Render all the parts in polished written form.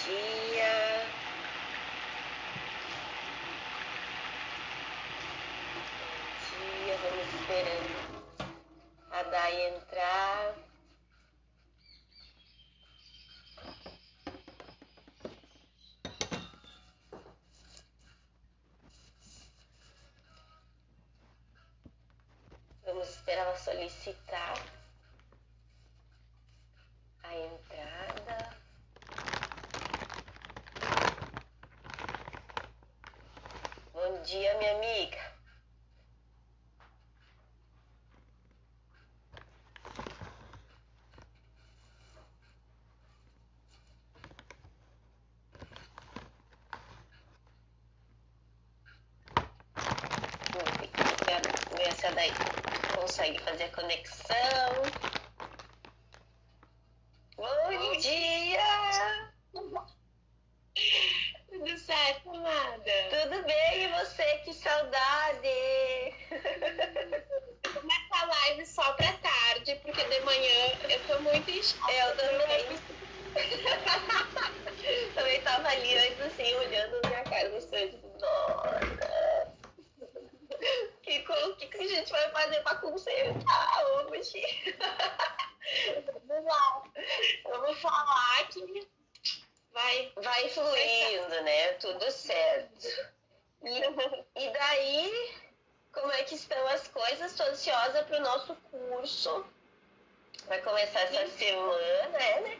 dia. Bom dia, vamos esperando a Day entrar. Vamos esperar ela solicitar a entrada. Bom dia, minha amiga. Vamos ver se a Day consegue fazer a conexão. Bom dia! Tudo certo, amada? Tudo bem, e você? Que saudade! Começa a live só pra tarde, porque de manhã eu tô muito inchada. Eu também. Também tava ali antes, assim, olhando na minha cara do sonho, tipo, nossa! O que a gente vai fazer pra consertar hoje? Vamos lá. Vamos falar que vai fluindo, né? Tudo certo. E daí, como é que estão as coisas? Estou ansiosa para o nosso curso. Vai começar essa semana, né?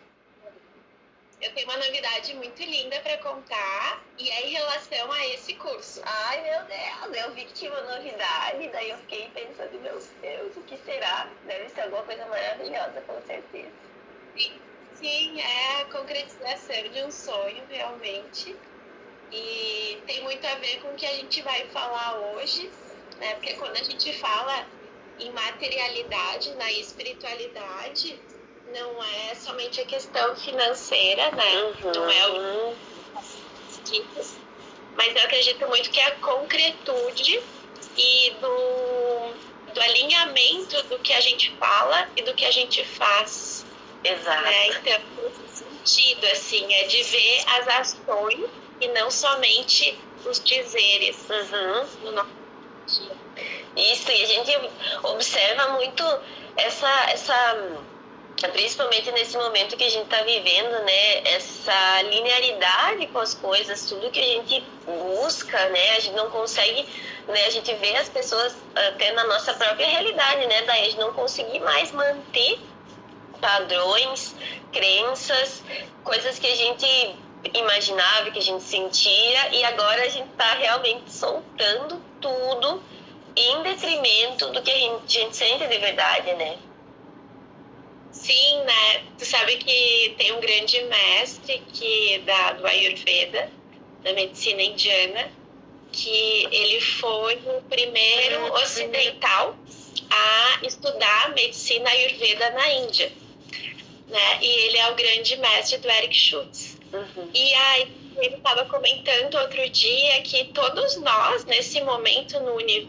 Eu tenho uma novidade muito linda para contar e é em relação a esse curso. Ai, meu Deus, eu vi que tinha uma novidade, daí eu fiquei pensando, meu Deus, o que será? Deve ser alguma coisa maravilhosa, com certeza. Sim, é a concretização de um sonho, realmente. E tem muito a ver com o que a gente vai falar hoje, né? Porque quando a gente fala em materialidade, na espiritualidade, não é somente a questão financeira, né? Não é o mas eu acredito muito que é a concretude e do alinhamento do que a gente fala e do que a gente faz. Exato. Né? Então, nesse sentido, assim, é de ver as ações e não somente os dizeres no nosso dia. Isso, e a gente observa muito principalmente nesse momento que a gente está vivendo, né, essa linearidade com as coisas, tudo que a gente busca, né, a gente não consegue, né, a gente vê as pessoas até na nossa própria realidade, né, daí a gente não conseguir mais manter padrões, crenças, coisas que a gente imaginava, que a gente sentia, e agora a gente está realmente soltando tudo em detrimento do que a gente sente de verdade, né? Sim, né? Tu sabe que tem um grande mestre do Ayurveda, da medicina indiana, que ele foi o primeiro ocidental a estudar medicina Ayurveda na Índia, né? E ele é o grande mestre do Eric Schutz. E aí ele estava comentando outro dia que todos nós, nesse momento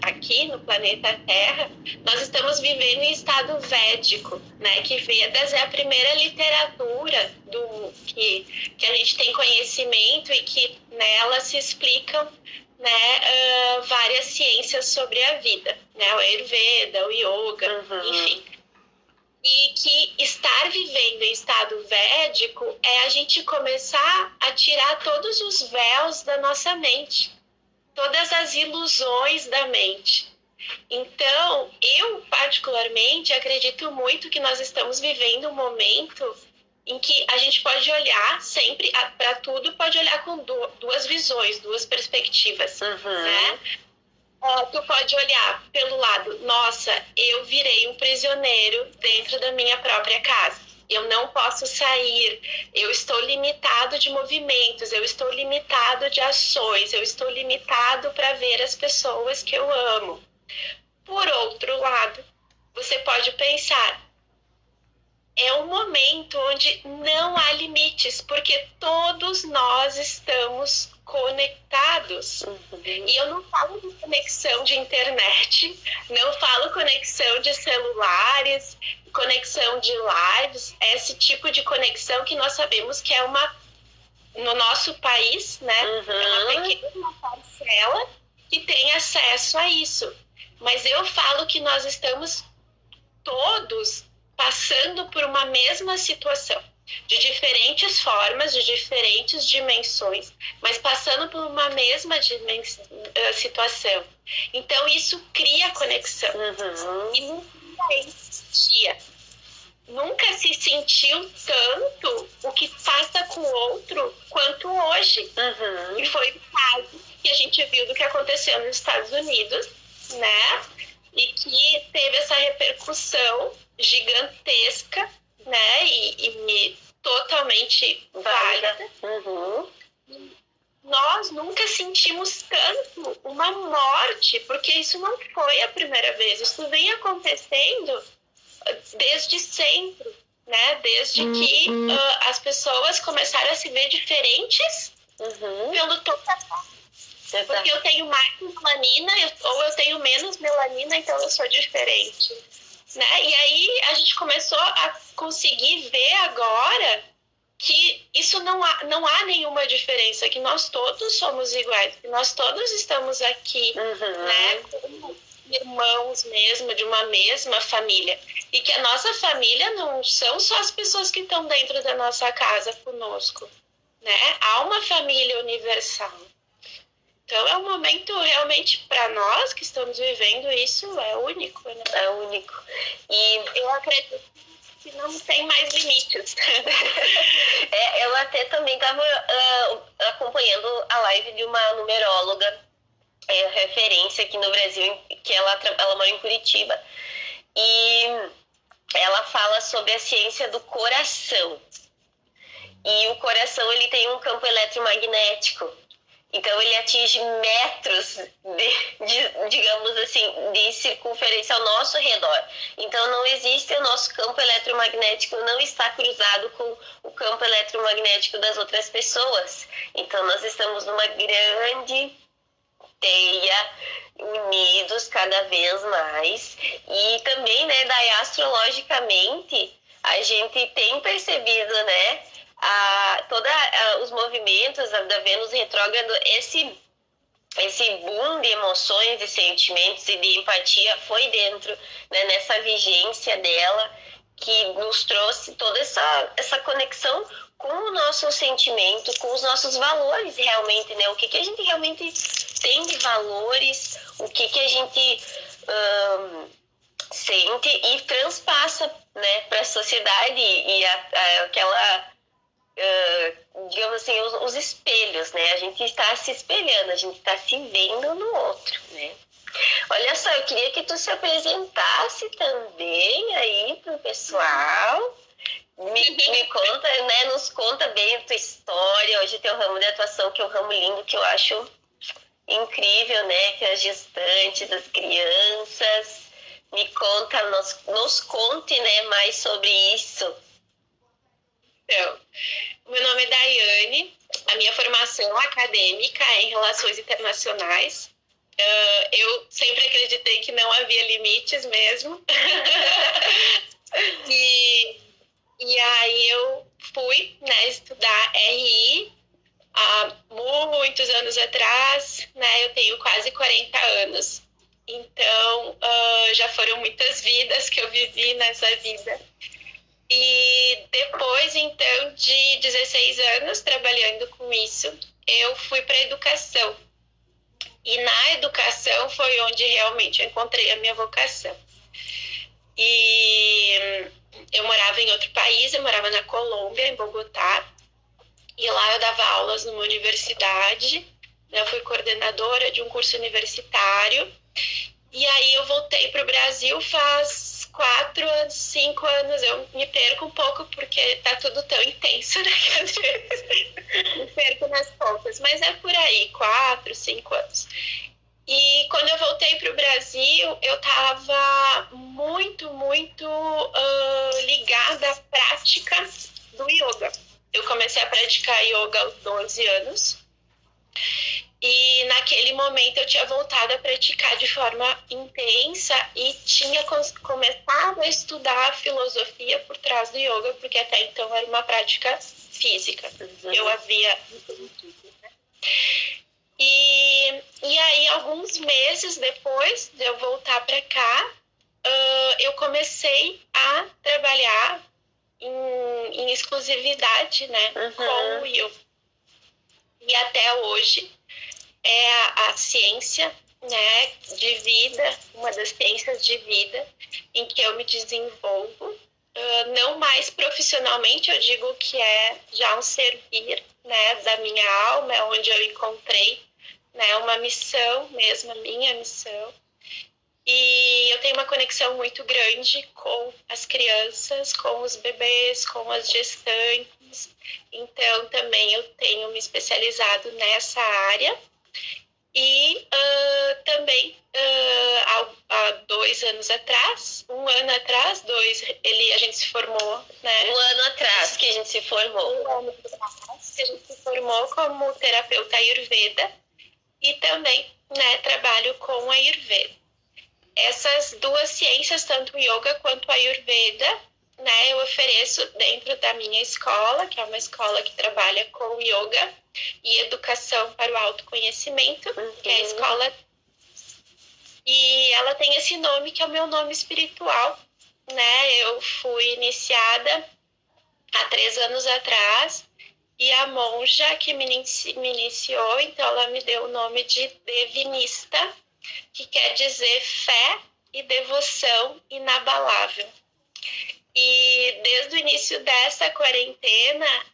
aqui no planeta Terra, nós estamos vivendo em estado védico, né? Que Vedas é a primeira literatura que a gente tem conhecimento e que nela se explicam, né, várias ciências sobre a vida, né? O Ayurveda, o Yoga, enfim. E que estar vivendo em estado védico é a gente começar a tirar todos os véus da nossa mente, todas as ilusões da mente. Então, eu particularmente acredito muito que nós estamos vivendo um momento em que a gente pode olhar sempre para tudo, pode olhar com duas visões, duas perspectivas, né? Tu pode olhar pelo lado, nossa, eu virei um prisioneiro dentro da minha própria casa. Eu não posso sair, eu estou limitado de movimentos, eu estou limitado de ações, eu estou limitado para ver as pessoas que eu amo. Por outro lado, você pode pensar, é um momento onde não há limites, porque todos nós estamos conectados. E eu não falo de conexão de internet, não falo conexão de celulares, conexão de lives, esse tipo de conexão que nós sabemos que é uma no nosso país, né? É uma pequena parcela que tem acesso a isso. Mas eu falo que nós estamos todos passando por uma mesma situação, de diferentes formas, de diferentes dimensões, mas passando por uma mesma situação. Então, isso cria conexão. E nunca existia. Nunca se sentiu tanto o que passa com o outro quanto hoje. E foi o caso que a gente viu do que aconteceu nos Estados Unidos, né? E que teve essa repercussão gigantesca, né? E totalmente válida. Nós nunca sentimos tanto uma morte, porque isso não foi a primeira vez. Isso vem acontecendo desde sempre, né? Desde que as pessoas começaram a se ver diferentes pelo tom da pele. Porque eu tenho mais melanina ou eu tenho menos melanina, então eu sou diferente. Né? E aí a gente começou a conseguir ver agora que isso não há nenhuma diferença, que nós todos somos iguais, que nós todos estamos aqui, né? Como irmãos mesmo, de uma mesma família. E que a nossa família não são só as pessoas que estão dentro da nossa casa conosco, né? Há uma família universal. Então, é um momento realmente para nós que estamos vivendo isso, é único, né? É único. E eu acredito que não tem mais limites. Eu até também estava acompanhando a live de uma numeróloga, referência aqui no Brasil, que ela mora em Curitiba, e ela fala sobre a ciência do coração. E o coração, ele tem um campo eletromagnético. Então, ele atinge metros digamos assim, de circunferência ao nosso redor. Então, não existe o nosso campo eletromagnético, não está cruzado com o campo eletromagnético das outras pessoas. Então, nós estamos numa grande teia, unidos cada vez mais. E também, né, daí, astrologicamente, a gente tem percebido, né, os movimentos da Vênus retrógrado, esse boom de emoções, de sentimentos e de empatia foi dentro, né, nessa vigência dela, que nos trouxe toda essa conexão com o nosso sentimento, com os nossos valores realmente, né? O que a gente realmente tem de valores, o que a gente sente e transpassa, né, para a sociedade e aquela... digamos assim, os espelhos, né? A gente está se espelhando, a gente está se vendo no outro, né? Olha só, eu queria que tu se apresentasse também aí pro pessoal. Me conta, né? Nos conta bem a tua história. Hoje teu ramo de atuação, que é um ramo lindo, que eu acho incrível, né? Que é as gestantes, as crianças. Me conta, nos conte, né, mais sobre isso. Então, meu nome é Daiane, a minha formação acadêmica é em Relações Internacionais. Eu sempre acreditei que não havia limites mesmo. E aí eu fui, né, estudar RI há muitos anos atrás, né? Eu tenho quase 40 anos. Então, já foram muitas vidas que eu vivi nessa vida. E depois, então, de 16 anos trabalhando com isso, eu fui para a educação. E na educação foi onde realmente eu encontrei a minha vocação. E eu morava em outro país, eu morava na Colômbia, em Bogotá. E lá eu dava aulas numa universidade. Eu fui coordenadora de um curso universitário. E aí eu voltei para o Brasil faz 4 anos, 5 anos. Eu me perco um pouco porque tá tudo tão intenso, né? Que às vezes me perco nas contas. Mas é por aí, 4, 5 anos. E quando eu voltei para o Brasil, eu estava muito ligada à prática do yoga. Eu comecei a praticar yoga aos 12 anos. E naquele momento eu tinha voltado a praticar de forma intensa e tinha começado a estudar a filosofia por trás do yoga, porque até então era uma prática física. Eu havia entendido, né? E aí, alguns meses depois de eu voltar para cá, eu comecei a trabalhar em exclusividade, né, com o yoga. E até hoje é a ciência, né, de vida, uma das ciências de vida em que eu me desenvolvo. Não mais profissionalmente, eu digo que é já um servir, né, da minha alma, é onde eu encontrei, né, uma missão mesmo, a minha missão. E eu tenho uma conexão muito grande com as crianças, com os bebês, com as gestantes. Então, também eu tenho me especializado nessa área. E também, há 2 anos atrás, 1 ano atrás, a gente se formou, né? 1 ano atrás que a gente se formou. 1 ano atrás que a gente se formou como terapeuta Ayurveda e também, né, trabalho com Ayurveda. Essas duas ciências, tanto o Yoga quanto o Ayurveda, né, eu ofereço dentro da minha escola, que é uma escola que trabalha com Yoga e educação para o autoconhecimento, que é a escola. E ela tem esse nome que é o meu nome espiritual, né? Eu fui iniciada há 3 anos atrás e a monja que me iniciou, então ela me deu o nome de Devinista, que quer dizer fé e devoção inabalável. E desde o início dessa quarentena,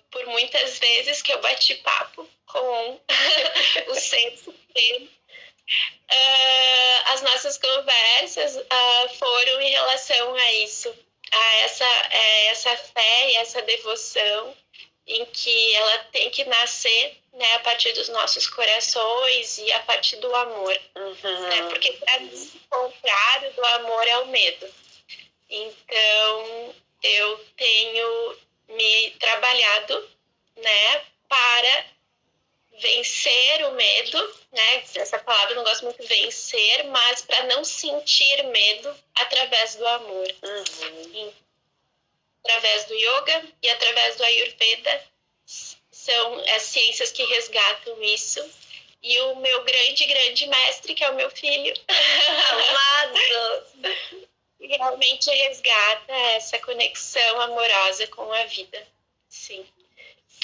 por muitas vezes que eu bati papo com o Centro Supremo, as nossas conversas foram em relação a isso, a essa fé e essa devoção em que ela tem que nascer, né, a partir dos nossos corações e a partir do amor. Né? Porque para mim, o contrário do amor é o medo. Então, eu tenho me trabalhado, né, para vencer o medo, né? Essa palavra eu não gosto muito, vencer, mas para não sentir medo através do amor. Através do yoga e através do Ayurveda, são as ciências que resgatam isso. E o meu grande mestre, que é o meu filho, amado, realmente resgata essa conexão amorosa com a vida. Sim.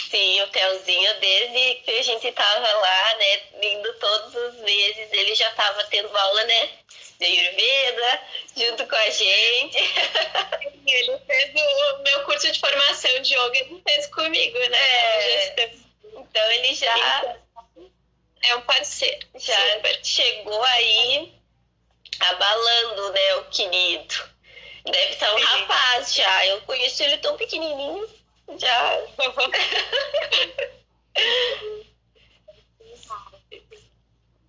Sim, o Telzinho, desde que a gente tava lá, né, indo todos os meses, ele já tava tendo aula, né, de Ayurveda, junto com a gente. Ele fez o meu curso de formação de yoga, ele fez comigo, né? Então ele já é um parceiro. Já chegou aí abalando, né, o querido. Deve estar um rapaz já. Eu conheço ele tão pequenininho. Já.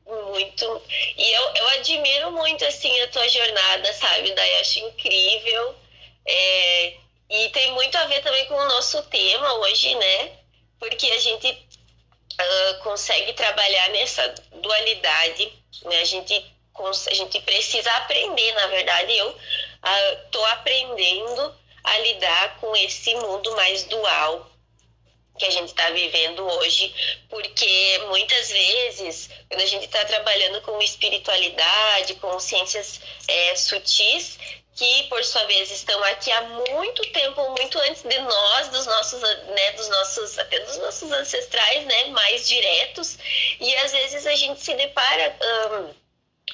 Muito. E eu admiro muito, assim, a tua jornada, sabe? Daí eu acho incrível. E tem muito a ver também com o nosso tema hoje, né? Porque a gente consegue trabalhar nessa dualidade, né? A gente precisa aprender, na verdade, eu estou aprendendo a lidar com esse mundo mais dual que a gente está vivendo hoje, porque muitas vezes, quando a gente está trabalhando com espiritualidade, com ciências sutis, que por sua vez estão aqui há muito tempo, muito antes de nós, até dos nossos ancestrais, né, mais diretos, e às vezes a gente se depara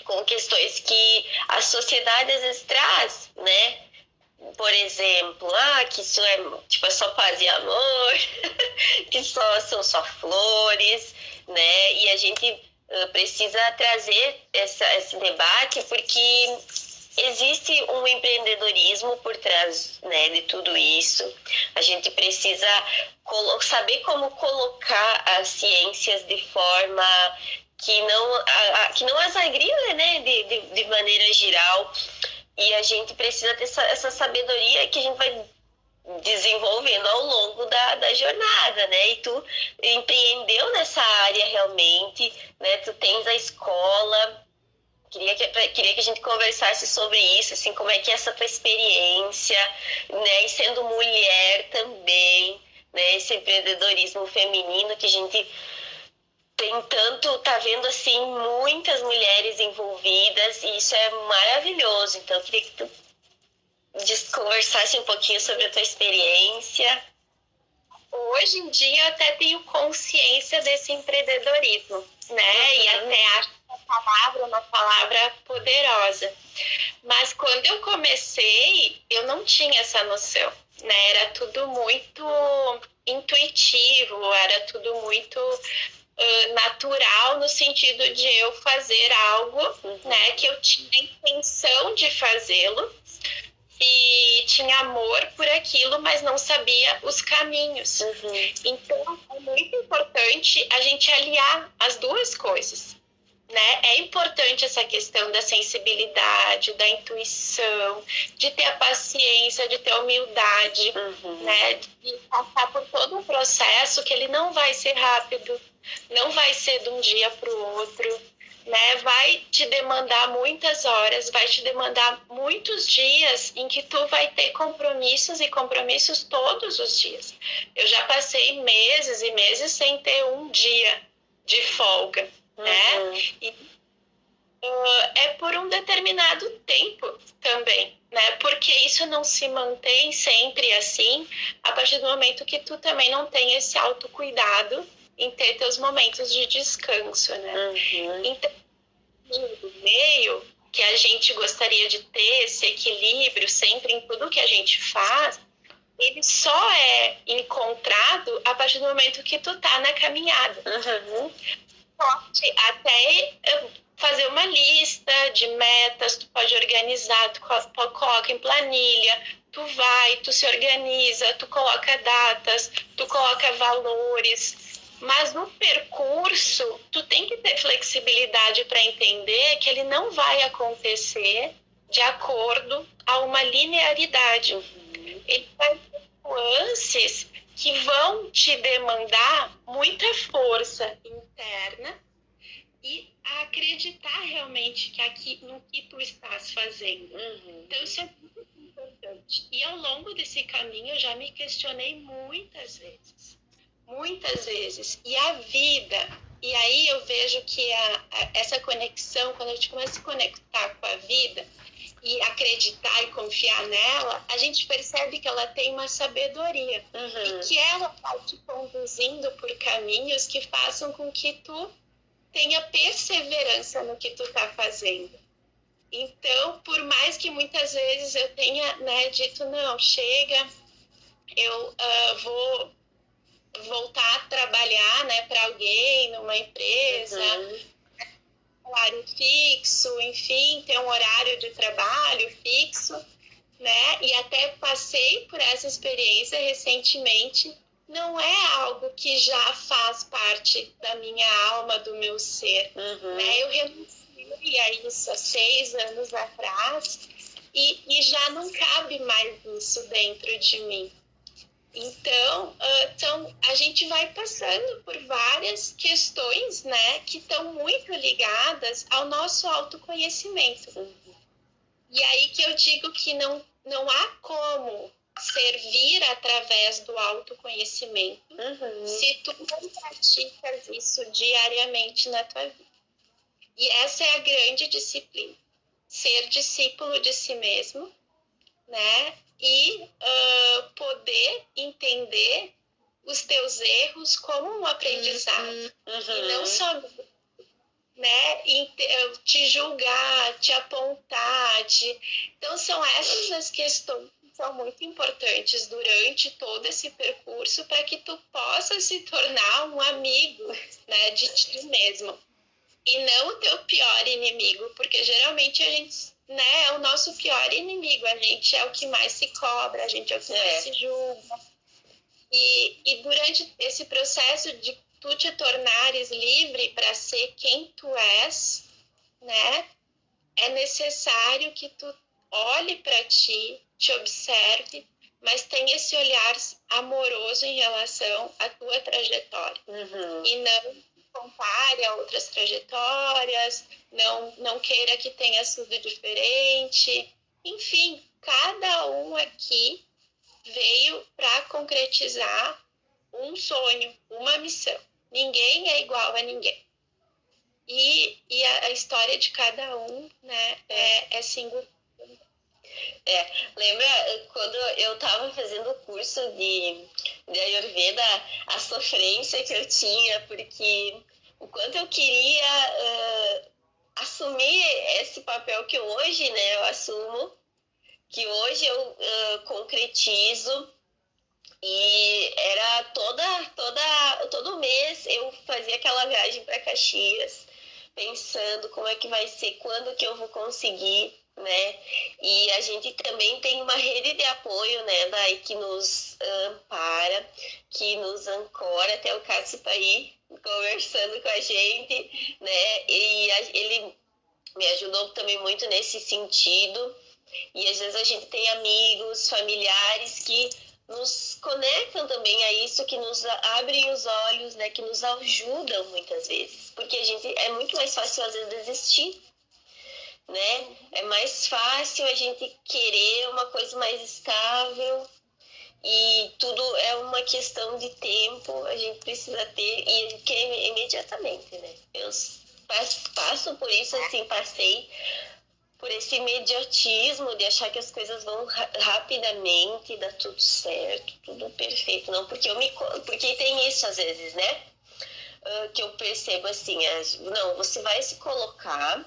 com questões que a sociedade às vezes traz, né? Por exemplo, que isso é só paz e amor, que são só flores, né? E a gente precisa trazer esse debate porque existe um empreendedorismo por trás, né, de tudo isso. A gente precisa saber como colocar as ciências de forma que não as agrida, né, de maneira geral. E a gente precisa ter essa sabedoria que a gente vai desenvolvendo ao longo da jornada, né? E tu empreendeu nessa área realmente, né? Tu tens a escola. Queria que a gente conversasse sobre isso, assim, como é que é essa tua experiência, né? E sendo mulher também, né? Esse empreendedorismo feminino que a gente tem tanto, tá vendo assim, muitas mulheres envolvidas e isso é maravilhoso. Então, eu queria que tu conversasse um pouquinho sobre a tua experiência. Hoje em dia eu até tenho consciência desse empreendedorismo, né? E até acho que a palavra é uma palavra poderosa. Mas quando eu comecei, eu não tinha essa noção, né? Era tudo muito intuitivo, era tudo muito natural no sentido de eu fazer algo, né? Que eu tinha intenção de fazê-lo e tinha amor por aquilo, mas não sabia os caminhos. Então, é muito importante a gente aliar as duas coisas, né? É importante essa questão da sensibilidade, da intuição, de ter a paciência, de ter a humildade, né? De passar por todo um processo que ele não vai ser rápido, não vai ser de um dia para o outro, né? Vai te demandar muitas horas, vai te demandar muitos dias em que tu vai ter compromissos e compromissos todos os dias. Eu já passei meses e meses sem ter um dia de folga, né? E é por um determinado tempo também, né? Porque isso não se mantém sempre assim, a partir do momento que tu também não tem esse autocuidado em ter teus momentos de descanso, né? Então, no meio que a gente gostaria de ter esse equilíbrio sempre em tudo que a gente faz, ele só é encontrado a partir do momento que tu tá na caminhada. Pode até fazer uma lista de metas, tu pode organizar, tu coloca em planilha, tu se organiza, tu coloca datas, tu coloca valores, mas no percurso tu tem que ter flexibilidade para entender que ele não vai acontecer de acordo a uma linearidade. Ele vai ter nuances que vão te demandar muita força interna e acreditar realmente que aqui no que tu estás fazendo. Então isso é muito importante. E ao longo desse caminho eu já me questionei muitas vezes. E a vida, e aí eu vejo que essa conexão, quando a gente começa a se conectar com a vida e acreditar e confiar nela, a gente percebe que ela tem uma sabedoria e que ela vai te conduzindo por caminhos que façam com que tu tenha perseverança no que tu tá fazendo. Então, por mais que muitas vezes eu tenha, né, dito, não, chega, eu vou voltar a trabalhar, né, para alguém, numa empresa, horário fixo, enfim, ter um horário de trabalho fixo, né, e até passei por essa experiência recentemente, não é algo que já faz parte da minha alma, do meu ser, né, eu renunciei a isso há 6 anos atrás e já não cabe mais isso dentro de mim. Então, a gente vai passando por várias questões, né, que estão muito ligadas ao nosso autoconhecimento. E aí que eu digo que não há como servir através do autoconhecimento se tu não praticas isso diariamente na tua vida. E essa é a grande disciplina. Ser discípulo de si mesmo, né? E poder entender os teus erros como um aprendizado. E não só, né, te julgar, te apontar. Então, são essas as questões que são muito importantes durante todo esse percurso para que tu possa se tornar um amigo, né, de ti mesmo. E não o teu pior inimigo, porque geralmente a gente, né, é o nosso pior inimigo, a gente é o que mais se cobra, a gente é o que mais se julga. E durante esse processo de tu te tornares livre para ser quem tu és, né, é necessário que tu olhe para ti, te observe, mas tem esse olhar amoroso em relação à tua trajetória. E não compare a outras trajetórias, não queira que tenha sido diferente. Enfim, cada um aqui veio para concretizar um sonho, uma missão. Ninguém é igual a ninguém. E a história de cada um, né, é singular. Lembra quando eu estava fazendo o curso de Ayurveda, a sofrência que eu tinha, porque o quanto eu queria assumir esse papel que hoje, né, eu assumo, que hoje eu concretizo, e era todo mês eu fazia aquela viagem para Caxias, pensando como é que vai ser, quando que eu vou conseguir, né? E a gente também tem uma rede de apoio, né, daí que nos ampara, que nos ancora, até o Cássio tá aí conversando com a gente, né? E ele me ajudou também muito nesse sentido. E às vezes a gente tem amigos, familiares que nos conectam também a isso, que nos abrem os olhos, né, que nos ajudam muitas vezes, porque a gente é muito mais fácil às vezes desistir, né? É mais fácil a gente querer uma coisa mais estável, e tudo é uma questão de tempo, a gente precisa ter, e a gente quer imediatamente, né? Eu passo por isso, assim, passei por esse imediatismo de achar que as coisas vão rapidamente, dar tudo certo, tudo perfeito. Não, porque tem isso às vezes, né? Que eu percebo assim, não, você vai se colocar,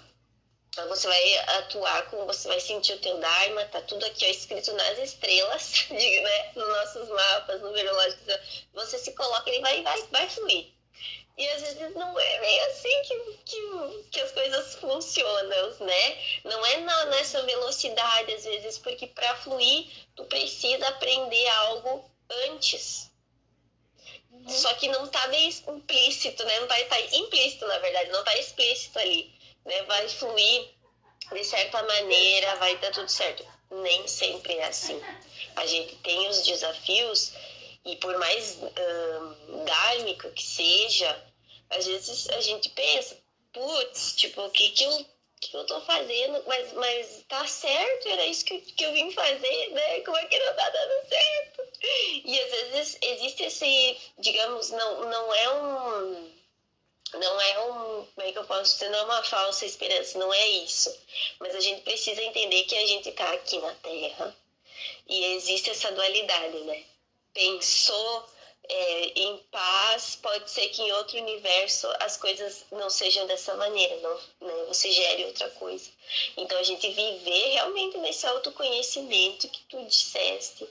você vai atuar, como você vai sentir o teu Dharma, tá tudo aqui ó, escrito nas estrelas, né? Nos nossos mapas, numerológicos. Você se coloca e vai fluir. E às vezes não é bem assim que as coisas funcionam, né? Não é nessa velocidade, às vezes, porque para fluir, tu precisa aprender algo antes. Só que não tá bem implícito, né? Não tá implícito, na verdade, não tá explícito ali, né? Vai fluir de certa maneira, vai dar tudo certo. Nem sempre é assim. A gente tem os desafios e por mais dármico que seja, às vezes a gente pensa, putz, tipo, o que eu tô fazendo? Mas tá certo, era isso que eu vim fazer, né? Como é que não tá dando certo? E às vezes existe esse, digamos, não é como é que eu posso dizer, não é uma falsa esperança, não é isso. Mas a gente precisa entender que a gente tá aqui na Terra e existe essa dualidade, né? Pensou em paz, pode ser que em outro universo as coisas não sejam dessa maneira, não, né? Você gere outra coisa. Então a gente viver realmente nesse autoconhecimento que tu disseste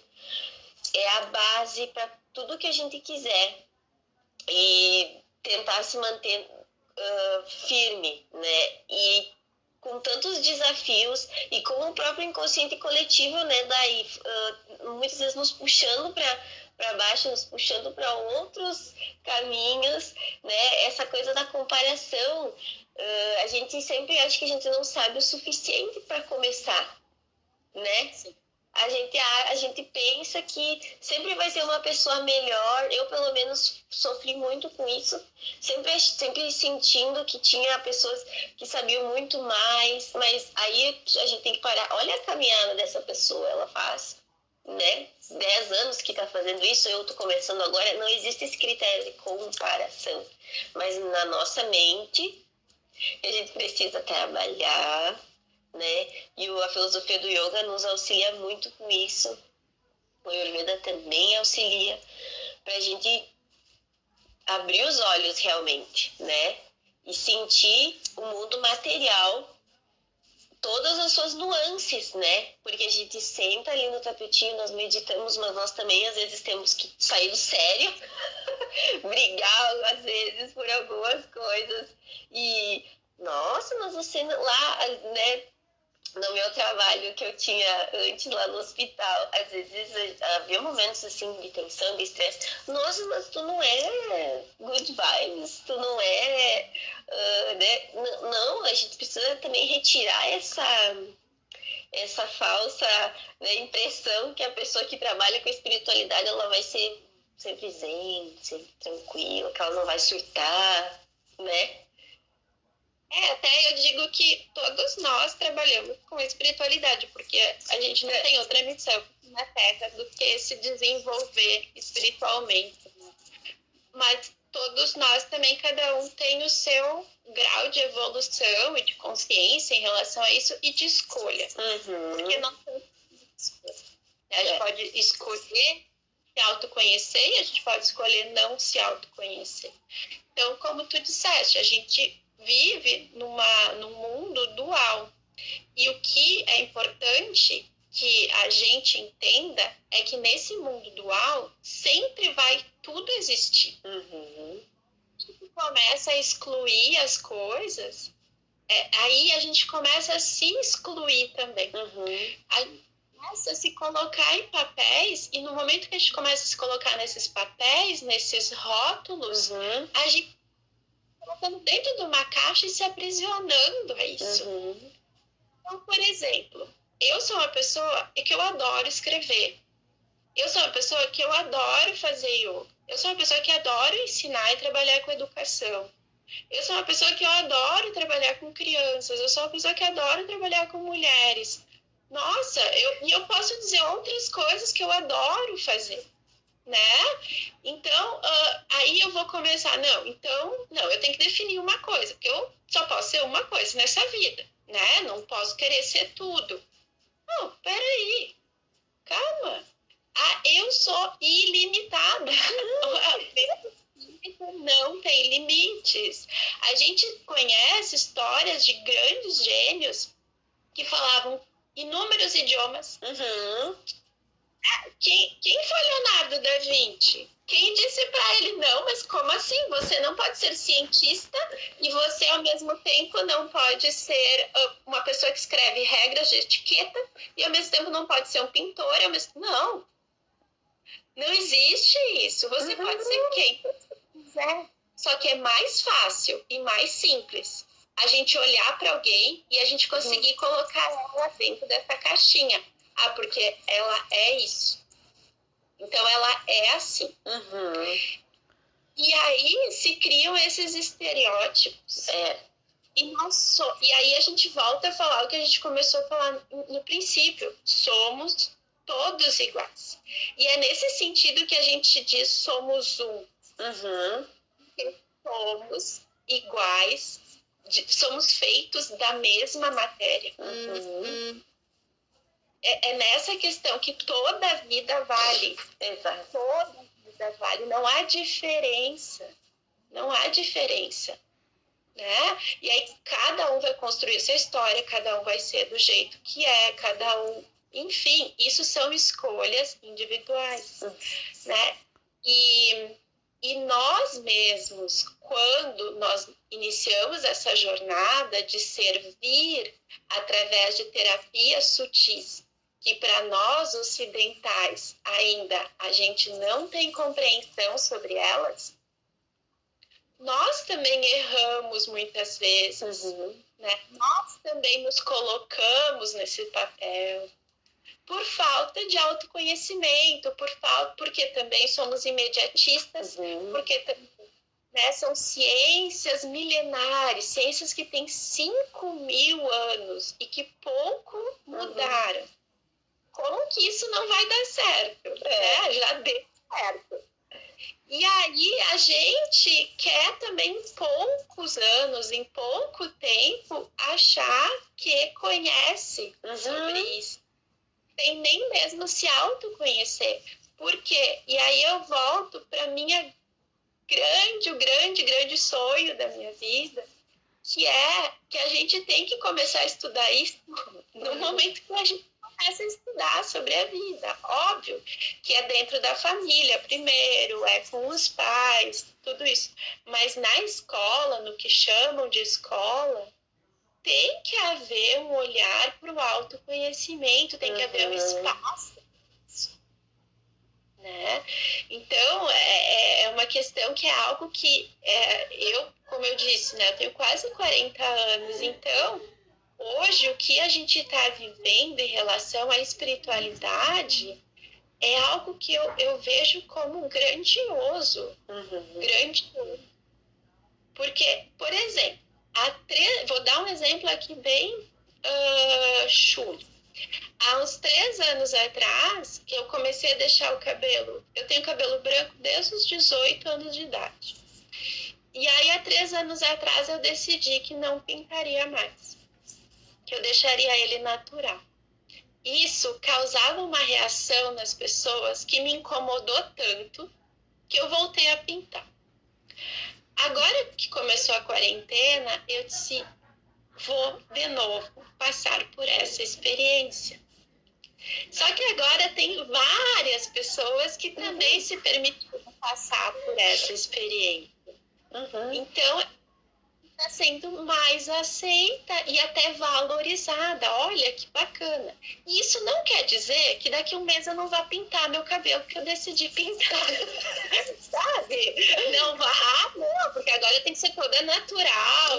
é a base para tudo que a gente quiser e tentar se manter firme, né? E com tantos desafios e com o próprio inconsciente coletivo, né? Daí muitas vezes nos puxando para baixo, nos puxando para outros caminhos, né? Essa coisa da comparação, a gente sempre acha que a gente não sabe o suficiente para começar, né? Sim. A gente pensa que sempre vai ser uma pessoa melhor. Eu, pelo menos, sofri muito com isso. Sempre sentindo que tinha pessoas que sabiam muito mais. Mas aí a gente tem que parar. Olha a caminhada dessa pessoa. Ela faz, né, 10 anos que está fazendo isso. Eu estou começando agora. Não existe esse critério de comparação. Mas na nossa mente, a gente precisa trabalhar, né? E a filosofia do yoga nos auxilia muito com isso. O Ayurveda também auxilia para a gente abrir os olhos realmente, né? E sentir o mundo material, todas as suas nuances, né? Porque a gente senta ali no tapetinho, nós meditamos, mas nós também às vezes temos que sair do sério, brigar às vezes por algumas coisas. E, nossa, mas você lá, né? No meu trabalho que eu tinha antes lá no hospital, às vezes havia momentos assim de tensão, de estresse. Nossa, mas tu não é good vibes, tu não é... né? Não, a gente precisa também retirar essa falsa, né, impressão que a pessoa que trabalha com espiritualidade ela vai ser sempre zen, sempre tranquila, que ela não vai surtar, né? Até eu digo que todos nós trabalhamos com espiritualidade, porque a gente não tem outra missão na Terra do que se desenvolver espiritualmente. Mas todos nós também, cada um tem o seu grau de evolução e de consciência em relação a isso e de escolha. Porque não tem escolha. A gente pode escolher se autoconhecer e a gente pode escolher não se autoconhecer. Então, como tu disseste, a gente vive num mundo dual. E o que é importante que a gente entenda é que nesse mundo dual sempre vai tudo existir. Se começa a excluir as coisas, aí a gente começa a se excluir também. A gente começa a se colocar em papéis, e no momento que a gente começa a se colocar nesses papéis, nesses rótulos, a gente está colocando dentro de uma caixa e se aprisionando a isso. Então, por exemplo, eu sou uma pessoa que eu adoro escrever. Eu sou uma pessoa que eu adoro fazer yoga. Eu sou uma pessoa que adoro ensinar e trabalhar com educação. Eu sou uma pessoa que eu adoro trabalhar com crianças. Eu sou uma pessoa que adoro trabalhar com mulheres. Nossa, eu posso dizer outras coisas que eu adoro fazer, né? Então, aí eu vou começar, não, eu tenho que definir uma coisa, porque eu só posso ser uma coisa nessa vida, né? Não posso querer ser tudo. Não, peraí, calma. Eu sou ilimitada. Não tem limites. A gente conhece histórias de grandes gênios que falavam inúmeros idiomas. Quem foi Leonardo da Vinci? Quem disse para ele, não, mas como assim? Você não pode ser cientista e você, ao mesmo tempo, não pode ser uma pessoa que escreve regras de etiqueta e, ao mesmo tempo, não pode ser um pintor. Não. Não existe isso. Você pode ser quem você quiser. Só que é mais fácil e mais simples a gente olhar para alguém e a gente conseguir colocar ela dentro dessa caixinha. Porque ela é isso. Então, ela é assim. E aí se criam esses estereótipos. E aí a gente volta a falar o que a gente começou a falar no princípio. Somos todos iguais. E é nesse sentido que a gente diz somos um. Somos iguais, somos feitos da mesma matéria. É nessa questão que toda a vida vale. Toda a vida vale. Não há diferença. Né? E aí cada um vai construir sua história, cada um vai ser do jeito que é, cada um... Enfim, isso são escolhas individuais. Né? E nós mesmos, quando nós iniciamos essa jornada de servir através de terapias sutis, que para nós ocidentais ainda a gente não tem compreensão sobre elas, nós também erramos muitas vezes, né? Nós também nos colocamos nesse papel por falta de autoconhecimento, porque também somos imediatistas, porque né, são ciências milenares, ciências que têm 5.000 anos e que pouco mudaram. Como que isso não vai dar certo? Né? Já deu certo. E aí a gente quer também em poucos anos, em pouco tempo, achar que conhece sobre isso. Sem nem mesmo se autoconhecer. Por quê? E aí eu volto para o grande sonho da minha vida, que é que a gente tem que começar a estudar isso no momento que a gente começa a estudar sobre a vida. Óbvio que é dentro da família primeiro, é com os pais, tudo isso. Mas na escola, no que chamam de escola, tem que haver um olhar para o autoconhecimento, tem que haver um espaço. Né? Então, é uma questão que é algo que eu, como eu disse, né, eu tenho quase 40 anos, então, hoje o que a gente está vivendo em relação à espiritualidade é algo que eu vejo como grandioso. Grandioso. Porque, por exemplo, vou dar um exemplo aqui bem chulo. Há uns 3 anos atrás, eu comecei a deixar o cabelo. Eu tenho cabelo branco desde os 18 anos de idade. E aí, há 3 anos atrás, eu decidi que não pintaria mais. Que eu deixaria ele natural. Isso causava uma reação nas pessoas que me incomodou tanto que eu voltei a pintar. Agora que começou a quarentena, eu disse, vou de novo passar por essa experiência. Só que agora tem várias pessoas que também se permitiram passar por essa experiência. Então, está sendo mais aceita e até valorizada. Olha que bacana. E isso não quer dizer que daqui a um mês eu não vá pintar meu cabelo, porque eu decidi pintar. Sabe? Não vá, não, porque agora tem que ser toda natural.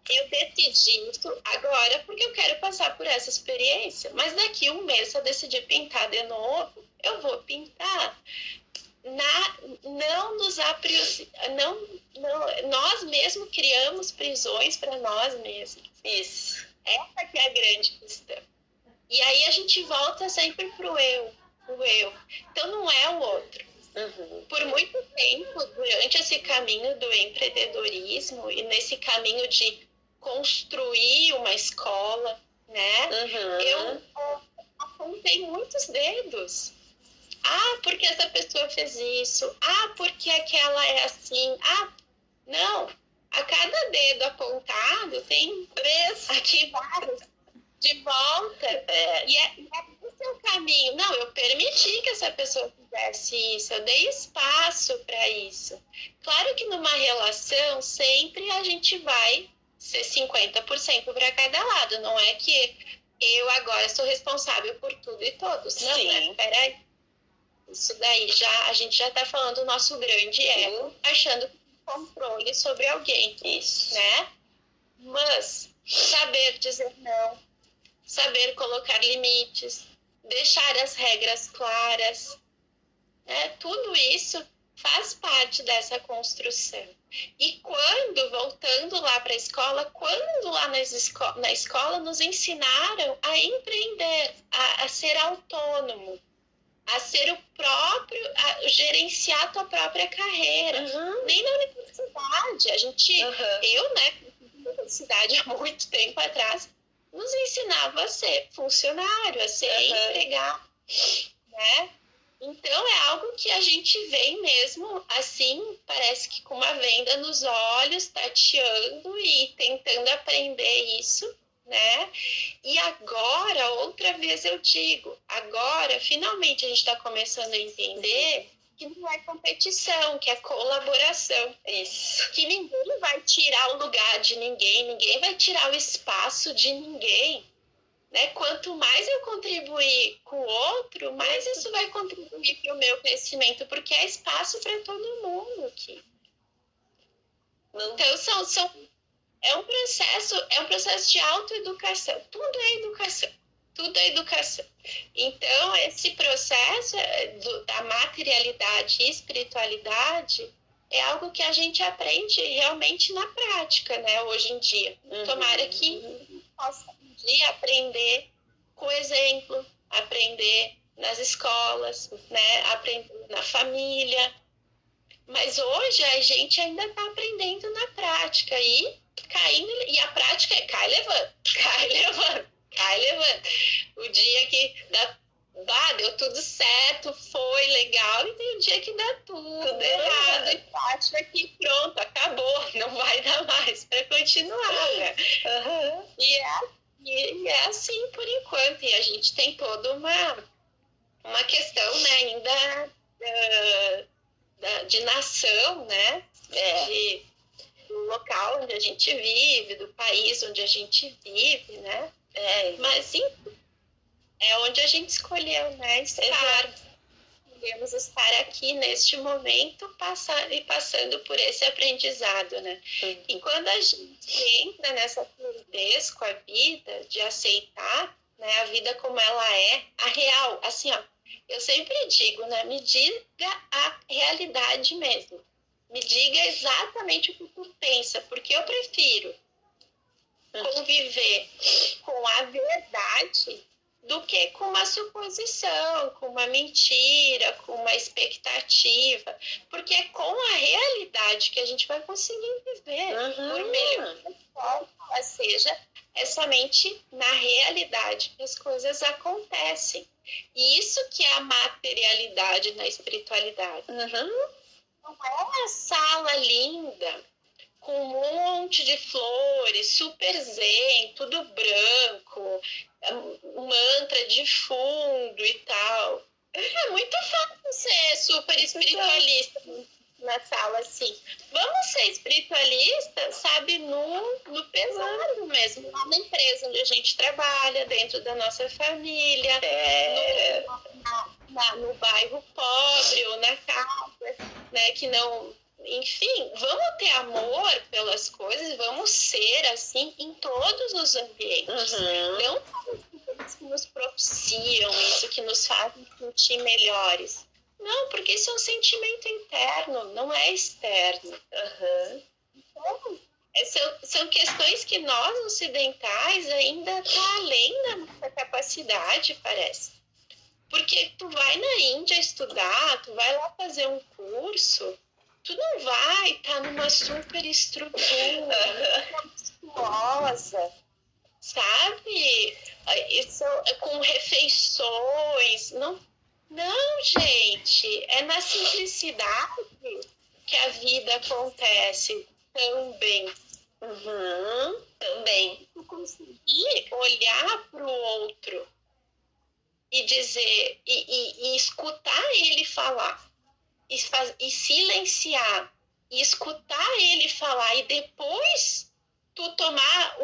Eu decidi isso agora porque eu quero passar por essa experiência. Mas daqui a um mês, se eu decidir pintar de novo, eu vou pintar. Não nos nós mesmos criamos prisões para nós mesmos. Isso. Essa que é a grande questão. E aí a gente volta sempre pro eu. Então não é o outro. Por muito tempo, durante esse caminho do empreendedorismo e nesse caminho de construir uma escola, né? Eu apontei muitos dedos. Ah, porque essa pessoa fez isso. Ah, porque aquela é assim. Ah, não. A cada dedo apontado tem 3 ativados de volta. E é esse o caminho. Não, eu permiti que essa pessoa fizesse isso. Eu dei espaço para isso. Claro que numa relação, sempre a gente vai ser 50% para cada lado. Não é que eu agora sou responsável por tudo e todos. Não, né? Peraí. Isso daí, a gente já está falando do nosso grande ego, achando que tem controle sobre alguém. Isso. Né? Mas saber dizer não, saber colocar limites, deixar as regras claras, né? Tudo isso faz parte dessa construção. E voltando lá para a escola, quando lá na escola nos ensinaram a empreender, a ser autônomo, a ser o próprio, a gerenciar a tua própria carreira. Nem na universidade. Eu, né, na universidade há muito tempo atrás, nos ensinava a ser funcionário, a ser empregado, né? Então, é algo que a gente vem mesmo, assim, parece que com uma venda nos olhos, tateando e tentando aprender isso, né? E agora, outra vez eu digo, agora, finalmente a gente está começando a entender que não é competição, que é colaboração. Isso. Que ninguém vai tirar o lugar de ninguém, ninguém vai tirar o espaço de ninguém. Né? Quanto mais eu contribuir com o outro, mais isso vai contribuir para o meu crescimento, porque é espaço para todo mundo aqui. Então, é um processo de autoeducação. Tudo é educação. Então, esse processo da materialidade e espiritualidade é algo que a gente aprende realmente na prática, né? Hoje em dia. Tomara que possa um dia aprender com exemplo, aprender nas escolas, né? Aprender na família. Mas hoje a gente ainda está aprendendo na prática e a prática é cai, levanta. O dia que deu tudo certo, foi legal, e tem um dia que dá tudo errado. E prática que pronto, acabou, não vai dar mais para continuar, né? E é assim por enquanto. E a gente tem toda uma questão, né, ainda de nação, né? Do local onde a gente vive, do país onde a gente vive, né? Mas sim, é onde a gente escolheu, né? Escolhemos estar aqui neste momento, passando por esse aprendizado, né? E quando a gente entra nessa fluidez com a vida, de aceitar, né, a vida como ela é, a real. Assim, ó, eu sempre digo, né, me diga a realidade mesmo. Me diga exatamente o que tu pensa, porque eu prefiro conviver com a verdade do que com uma suposição, com uma mentira, com uma expectativa, porque é com a realidade que a gente vai conseguir viver, por melhor que ela seja, é somente na realidade que as coisas acontecem. E isso que é a materialidade na espiritualidade. Não é uma sala linda, com um monte de flores, super zen, tudo branco, mantra de fundo e tal. É muito fácil ser super espiritualista na sala, assim. Vamos ser espiritualistas, sabe, no pesado mesmo, lá na empresa onde a gente trabalha, dentro da nossa família, no bairro pobre ou na casa, né, que não... Enfim, vamos ter amor pelas coisas, vamos ser assim em todos os ambientes. Não aqueles que nos propiciam isso, que nos fazem sentir melhores. Não, porque isso é um sentimento interno, não é externo. Então, são questões que nós, ocidentais, ainda está além da nossa capacidade, parece. Porque tu vai na Índia estudar, tu vai lá fazer um curso, tu não vai estar numa super estrutura, monstruosa, sabe? Isso, com refeições. Não, gente, é na simplicidade que a vida acontece também. Também. Tu conseguir olhar para o outro e dizer, e escutar ele falar, e silenciar, e escutar ele falar, e depois tu tomar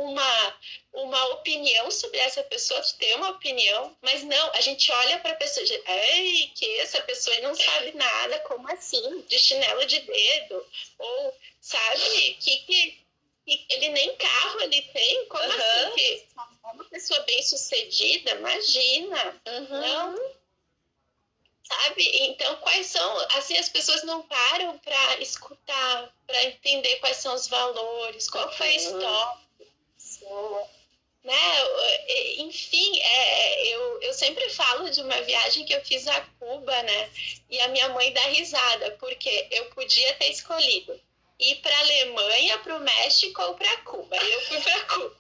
uma opinião sobre essa pessoa, tu ter uma opinião, mas não, a gente olha para a pessoa e diz, ei, que essa pessoa não sabe nada, como assim? De chinelo de dedo? Ou, sabe, que ele nem carro ele tem? Como assim? Que é uma pessoa bem-sucedida? Imagina. Não. Sabe? Então, quais são... Assim, as pessoas não param para escutar, para entender quais são os valores, qual foi a história da pessoa, né? Enfim, eu sempre falo de uma viagem que eu fiz a Cuba, né? E a minha mãe dá risada, porque eu podia ter escolhido ir para a Alemanha, para o México ou para Cuba. E eu fui para Cuba.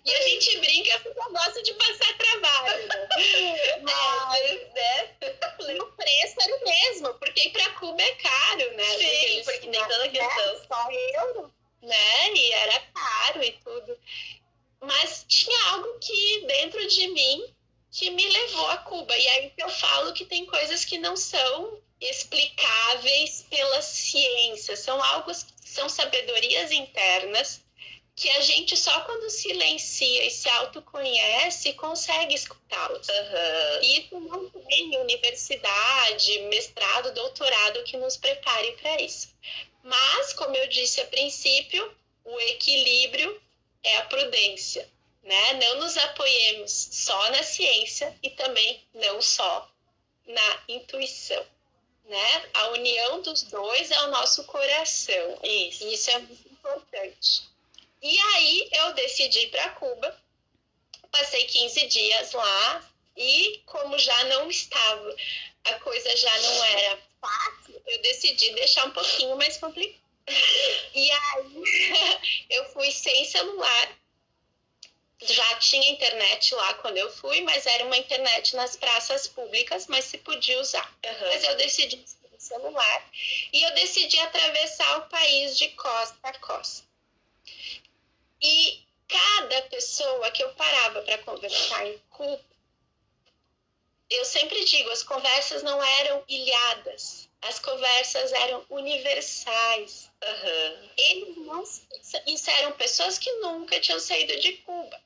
E a gente brinca porque eu gosto de passar trabalho. Mas, o preço era o mesmo, porque ir para Cuba é caro, né? Sim, porque tem toda a questão. Só euro, né? E era caro e tudo. Mas tinha algo que dentro de mim que me levou a Cuba. E aí eu falo que tem coisas que não são explicáveis pela ciência, são sabedorias internas que a gente só quando silencia e se autoconhece consegue escutá-las. E isso não tem universidade, mestrado, doutorado que nos prepare para isso. Mas, como eu disse a princípio, o equilíbrio é a prudência, né? Não nos apoiemos só na ciência e também não só na intuição, né? A união dos dois é o nosso coração. Isso é muito importante. E aí eu decidi ir para Cuba, passei 15 dias lá e como já não estava, a coisa já não era fácil, eu decidi deixar um pouquinho mais complicado. E aí eu fui sem celular, já tinha internet lá quando eu fui, mas era uma internet nas praças públicas, mas se podia usar. Mas eu decidi sem celular e eu decidi atravessar o país de costa a costa. E cada pessoa que eu parava para conversar em Cuba, eu sempre digo, as conversas não eram ilhadas, as conversas eram universais. Isso eram pessoas que nunca tinham saído de Cuba.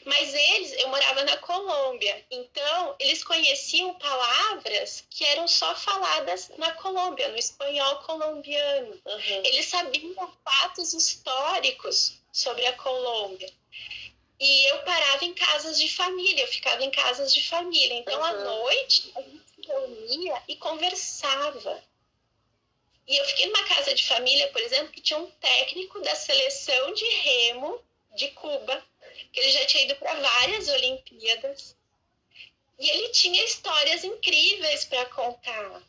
Mas eu morava na Colômbia, então eles conheciam palavras que eram só faladas na Colômbia, no espanhol colombiano. Eles sabiam fatos históricos sobre a Colômbia. E eu parava em casas de família, eu ficava em casas de família. Então, à noite, a gente se reunia e conversava. E eu fiquei numa casa de família, por exemplo, que tinha um técnico da seleção de remo de Cuba, que ele já tinha ido para várias Olimpíadas. E ele tinha histórias incríveis para contar.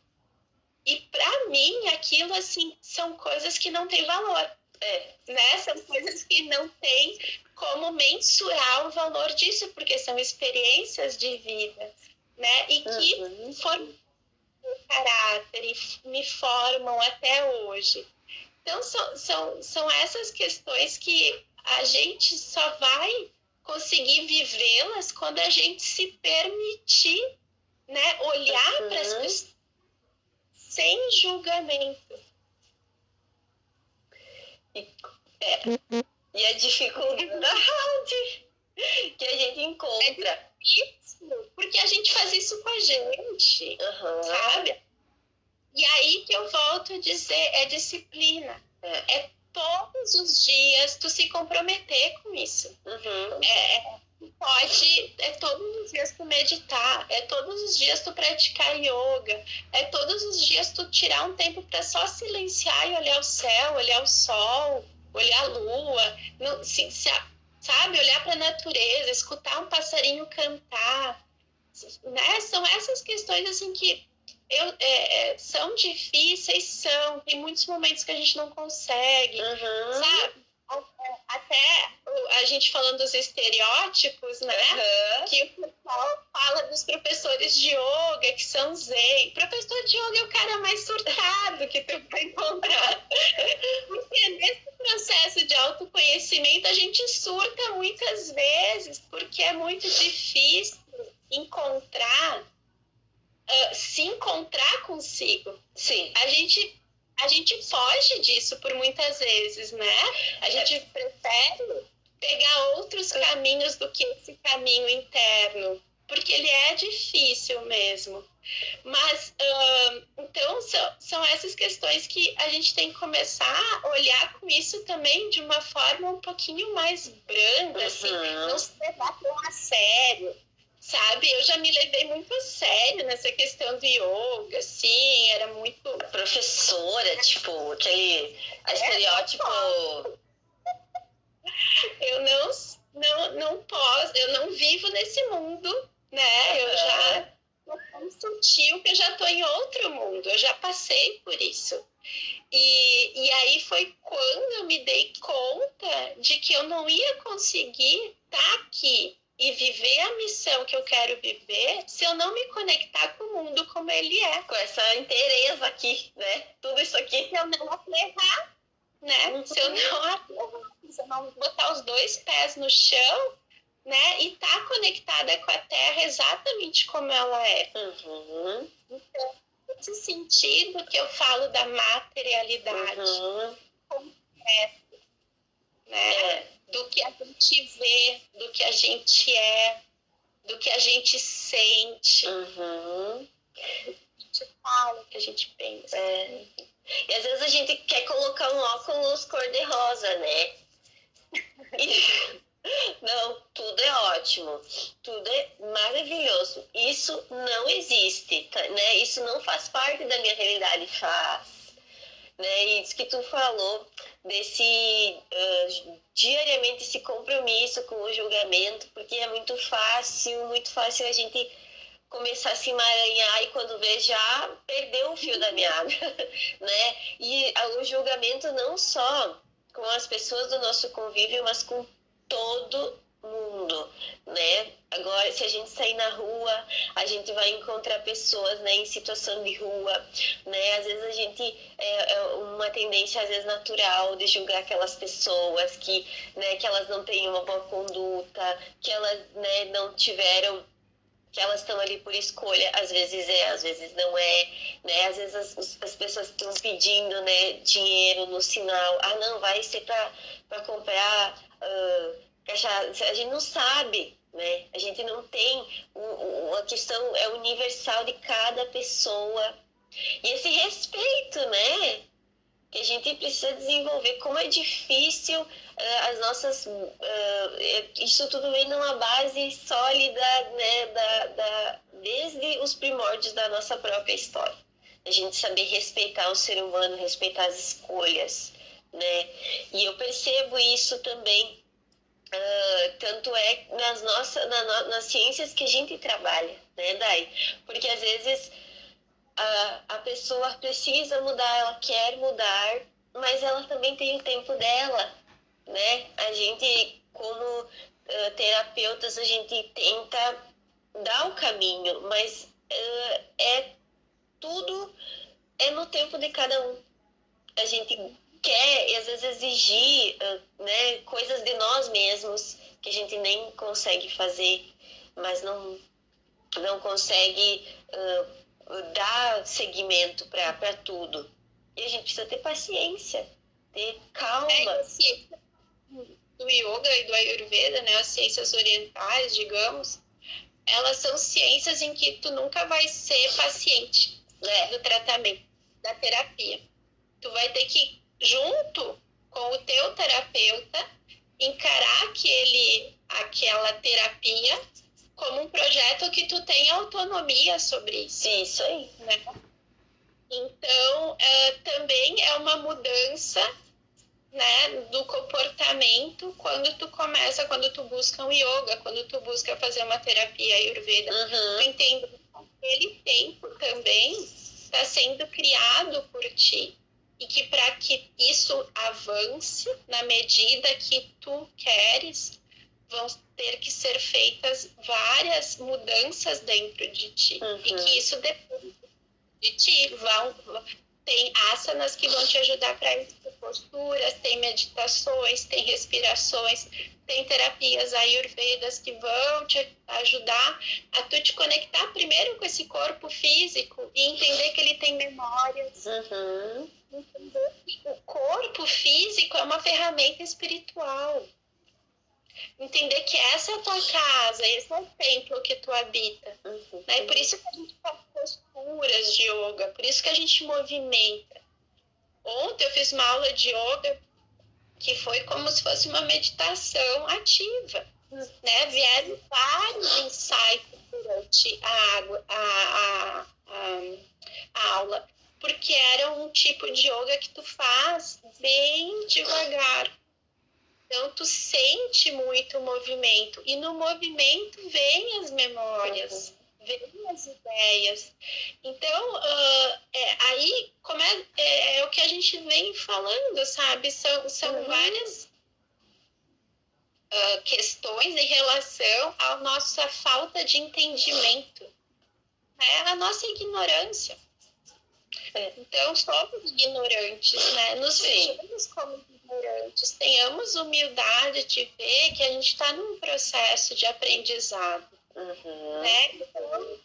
E para mim, aquilo assim são coisas que não têm valor, né? São coisas que não tem como mensurar o valor disso, porque são experiências de vida, né? E que formam o caráter e me formam até hoje. Então são essas questões que a gente só vai conseguir vivê-las quando a gente se permitir, né, olhar para as pessoas sem julgamento. E a dificuldade que a gente encontra. É isso, porque a gente faz isso com a gente, sabe? E aí que eu volto a dizer, é disciplina. É todos os dias tu se comprometer com isso. É todos os dias tu meditar, é todos os dias tu praticar yoga, é todos os dias tu tirar um tempo para só silenciar e olhar o céu, olhar o sol, olhar a lua, sabe? Olhar para a natureza, escutar um passarinho cantar, né? São essas questões assim que são difíceis, tem muitos momentos que a gente não consegue, sabe? Até a gente falando dos estereótipos, né? Que o pessoal fala dos professores de yoga, que são zen. Professor de yoga é o cara mais surtado que tu vai encontrar. Porque nesse processo de autoconhecimento a gente surta muitas vezes, porque é muito difícil se encontrar consigo. Sim. A gente foge disso por muitas vezes, né? A gente prefere pegar outros caminhos do que esse caminho interno, porque ele é difícil mesmo. Mas, então, são essas questões que a gente tem que começar a olhar com isso também de uma forma um pouquinho mais branda, assim, não se levar tão a sério. Sabe, eu já me levei muito a sério nessa questão do yoga, assim, era muito... Professora, tipo, aquele estereótipo... Eu não posso, eu não vivo nesse mundo, né, eu já tô tão sutil que eu já tô em outro mundo, eu já passei por isso. E aí foi quando eu me dei conta de que eu não ia conseguir estar aqui e viver a missão que eu quero viver se eu não me conectar com o mundo como ele é. Com essa inteireza aqui, né? Tudo isso aqui. Se eu não aterrar, né? Se eu não botar os 2 pés no chão, né? E estar conectada com a Terra exatamente como ela é. Então, nesse sentido que eu falo da materialidade concreta, né? Do que a gente vê, do que a gente é, do que a gente sente, do que a gente fala, do que a gente pensa. E às vezes a gente quer colocar um óculos cor-de-rosa, né? Não, tudo é ótimo, tudo é maravilhoso. Isso não existe, né? Isso não faz parte da minha realidade, né? E isso que tu falou desse diariamente esse compromisso com o julgamento, porque é muito fácil a gente começar a se emaranhar e quando vê já perdeu o fio da meada, né? E o julgamento não só com as pessoas do nosso convívio, mas com todo mundo, né? Agora, se a gente sair na rua, a gente vai encontrar pessoas, né, em situação de rua, né? Às vezes a gente uma tendência, às vezes natural, de julgar aquelas pessoas que, né, que elas não têm uma boa conduta, que elas, né, não tiveram, que elas estão ali por escolha, às vezes às vezes não é, né? Às vezes as pessoas estão pedindo, né, dinheiro no sinal, não, vai ser para comprar cachaça, a gente não sabe, né? A gente não tem, a questão é universal de cada pessoa, e esse respeito, né? que a gente precisa desenvolver, como é difícil as nossas... isso tudo vem numa base sólida, né, desde os primórdios da nossa própria história. A gente saber respeitar o ser humano, respeitar as escolhas, né? E eu percebo isso também, tanto é nas ciências que a gente trabalha, né, Dai? Porque às vezes a pessoa precisa mudar, ela quer mudar, mas ela também tem o tempo dela, né? A gente, como terapeutas, a gente tenta dar o caminho, mas tudo é no tempo de cada um. A gente quer, e às vezes, exigir né, coisas de nós mesmos que a gente nem consegue fazer, mas não consegue dar seguimento para tudo. E a gente precisa ter paciência, ter calma. Do yoga e do ayurveda, né, as ciências orientais, digamos, elas são ciências em que tu nunca vai ser paciente, né, do tratamento, da terapia. Tu vai ter que, junto com o teu terapeuta, encarar aquela terapia como um projeto que tu tem autonomia sobre isso. Isso aí. Né? Então, também é uma mudança, né, do comportamento quando tu busca um yoga, quando tu busca fazer uma terapia ayurveda. Uhum. Tu entende que aquele tempo também está sendo criado por ti e que para que isso avance na medida que tu queres, vão ter que ser feitas várias mudanças dentro de ti. Uhum. E que isso depende de ti. Tem asanas que vão te ajudar para isso, posturas, tem meditações, tem respirações, tem terapias ayurvedas que vão te ajudar a tu te conectar primeiro com esse corpo físico e entender que ele tem memórias. Uhum. Entender que o corpo físico é uma ferramenta espiritual. Entender que essa é a tua casa, esse é o templo que tu habita. Uhum. Né? Por isso que a gente faz posturas de yoga, por isso que a gente movimenta. Ontem eu fiz uma aula de yoga que foi como se fosse uma meditação ativa. Né? Vieram vários insights durante a aula, porque era um tipo de yoga que tu faz bem devagar. Então, tu sente muito o movimento. E no movimento vêm as memórias, vêm as ideias. Então, aí é o que a gente vem falando, sabe? São várias questões em relação à nossa falta de entendimento. A nossa ignorância. Então, somos ignorantes, né? Nos vejamos como ignorantes. Tenhamos humildade de ver que a gente está num processo de aprendizado. Uhum. Né? Então,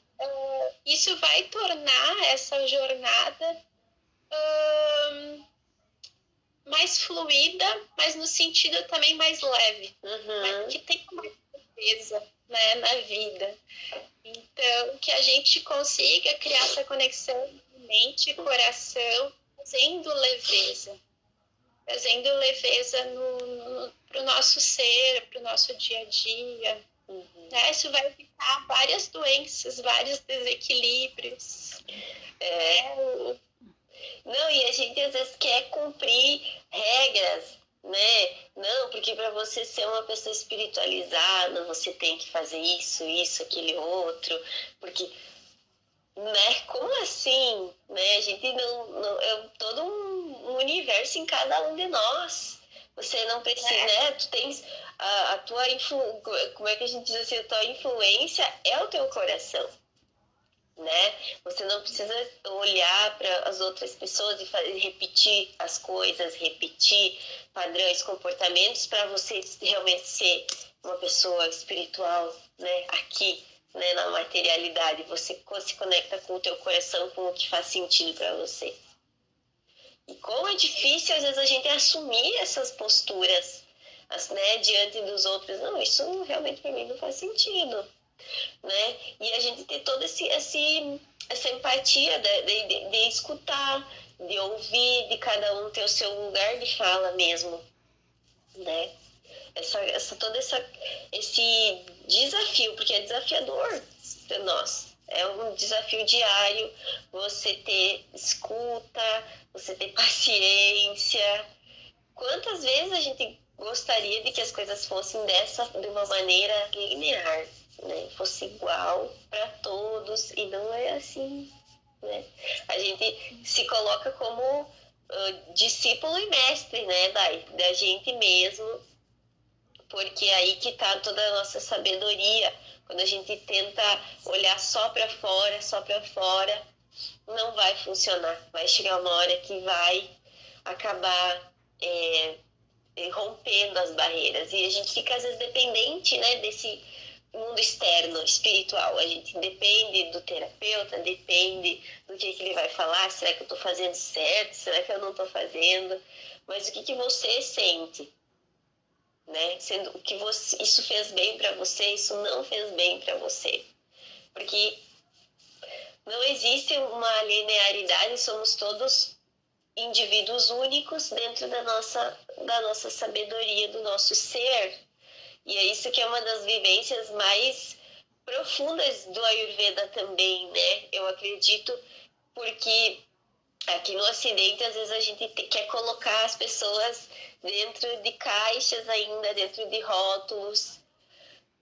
isso vai tornar essa jornada mais fluida, mas no sentido também mais leve. Né? Que tem mais certeza, né, na vida. Então, que a gente consiga criar essa conexão mente e coração, trazendo leveza para o nosso ser, para o nosso dia a dia. Né? Isso vai evitar várias doenças, vários desequilíbrios. Não, e a gente às vezes quer cumprir regras, né? Não, porque para você ser uma pessoa espiritualizada, você tem que fazer isso, aquele outro, porque... Né? Como assim? Né? A gente não é todo um universo em cada um de nós. Você não precisa, né? Tu tens a tua como é que a gente diz assim? A tua influência é o teu coração, né? Você não precisa olhar para as outras pessoas e repetir as coisas, repetir padrões, comportamentos para você realmente ser uma pessoa espiritual, né? Aqui. Né, na materialidade, você se conecta com o teu coração, com o que faz sentido para você. E como é difícil às vezes a gente assumir essas posturas, né, diante dos outros. Não, isso realmente para mim não faz sentido, né? E a gente ter toda essa empatia de escutar, de ouvir, de cada um ter o seu lugar de fala mesmo, né? Esse desafio, porque é desafiador para nós. É um desafio diário você ter escuta, você ter paciência. Quantas vezes a gente gostaria de que as coisas fossem de uma maneira linear, né? Fosse igual para todos, e não é assim, né? A gente se coloca como discípulo e mestre, né, da gente mesmo, porque é aí que está toda a nossa sabedoria. Quando a gente tenta olhar só para fora, não vai funcionar. Vai chegar uma hora que vai acabar rompendo as barreiras. E a gente fica, às vezes, dependente, né, desse mundo externo, espiritual. A gente depende do terapeuta, depende do que ele vai falar. Será que eu estou fazendo certo? Será que eu não estou fazendo? Mas o que você sente? Né? Sendo que isso fez bem para você, isso não fez bem para você. Porque não existe uma linearidade, somos todos indivíduos únicos dentro da nossa sabedoria, do nosso ser. E é isso que é uma das vivências mais profundas do Ayurveda também, né? Eu acredito, porque aqui no Ocidente, às vezes a gente quer colocar as pessoas dentro de caixas ainda, dentro de rótulos,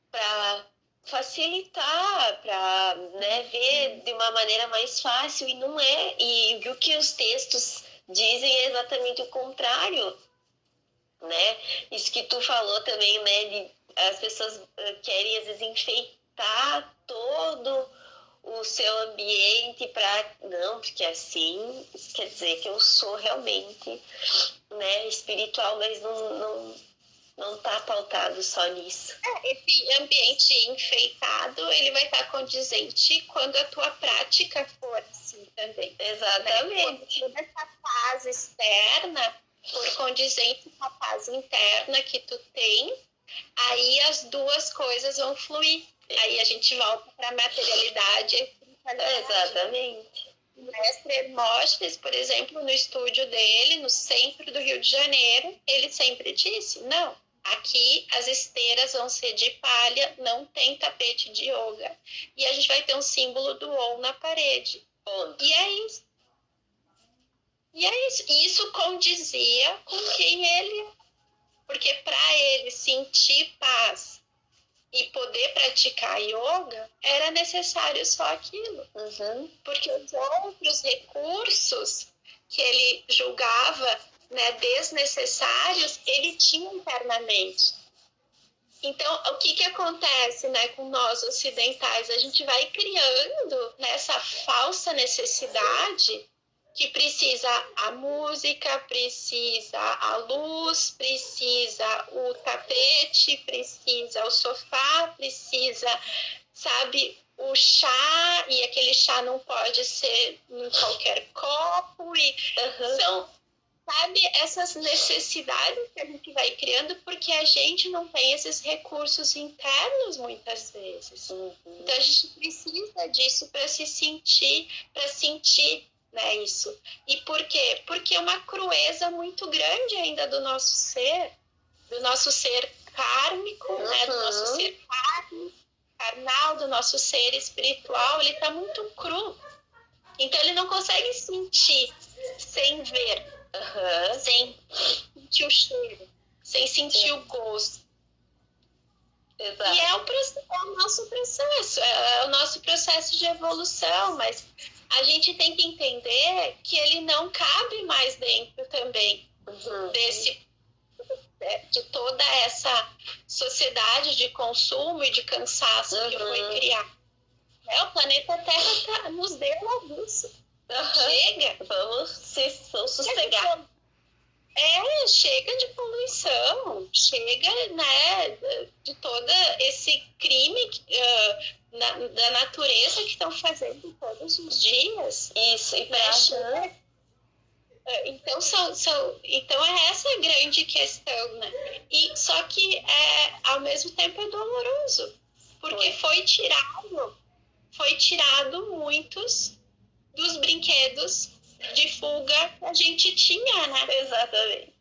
para facilitar, para, né, ver de uma maneira mais fácil, e não é. E o que os textos dizem é exatamente o contrário, né? Isso que tu falou também, né, as pessoas querem às vezes enfeitar todo o seu ambiente não, porque assim isso quer dizer que eu sou realmente, né, espiritual, mas não tá pautado só nisso. Esse ambiente enfeitado, ele vai estar condizente quando a tua prática for assim também. Exatamente. Né? Toda essa paz externa for condizente com a paz interna que tu tem, aí as duas coisas vão fluir. Aí a gente volta para a materialidade e a espiritualidade. Exatamente. O mestre Hermógenes, por exemplo, no estúdio dele, no centro do Rio de Janeiro, ele sempre disse, não, aqui as esteiras vão ser de palha, não tem tapete de yoga. E a gente vai ter um símbolo do Om na parede. Ponto. E é isso. Isso condizia com quem ele é. Porque para ele sentir paz e poder praticar yoga, era necessário só aquilo. Uhum. Porque os outros recursos que ele julgava, né, desnecessários, ele tinha internamente. Então, o que acontece, né, com nós ocidentais? A gente vai criando nessa falsa necessidade que precisa a música, precisa a luz, precisa o tapete, precisa o sofá, precisa, sabe, o chá, e aquele chá não pode ser em qualquer copo, e são, sabe, essas necessidades que a gente vai criando porque a gente não tem esses recursos internos muitas vezes. Então a gente precisa disso para se sentir, né, isso. E por quê? Porque é uma crueza muito grande ainda do nosso ser kármico, né, do nosso ser carnal, do nosso ser espiritual, ele está muito cru. Então ele não consegue sentir sem ver, sem sentir o cheiro, sem sentir o gosto. Exato. E é o nosso processo, é o nosso processo de evolução, mas a gente tem que entender que ele não cabe mais dentro também de toda essa sociedade de consumo e de cansaço que foi criada. O planeta Terra nos deu um abuso. Chega! Vamos sossegar. Chega de poluição, chega, né, de todo esse crime da natureza que estão fazendo todos os dias. Isso, e para então, então é essa a grande questão, né? E, só que ao mesmo tempo é doloroso, porque foi tirado muitos dos brinquedos de fuga que a gente tinha, né? Exatamente.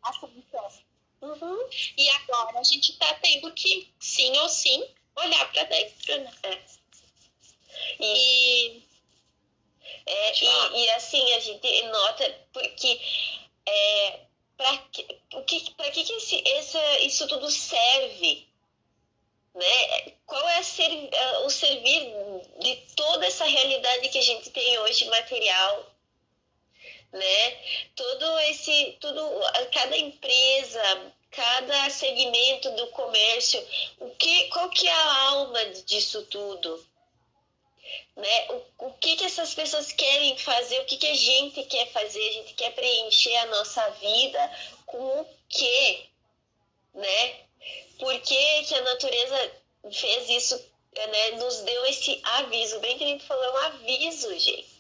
Uhum. E agora a gente está tendo que, sim ou sim, olhar para dentro, né? E assim, a gente nota porque para que isso tudo serve? Né? Qual é o servir de toda essa realidade que a gente tem hoje material? Né? Cada empresa, cada segmento do comércio, qual que é a alma disso tudo? Né? O que essas pessoas querem fazer, o que a gente quer fazer, a gente quer preencher a nossa vida com o quê? Né? Por que a natureza fez isso, né? Nos deu esse aviso, bem que a gente falou, é um aviso, gente.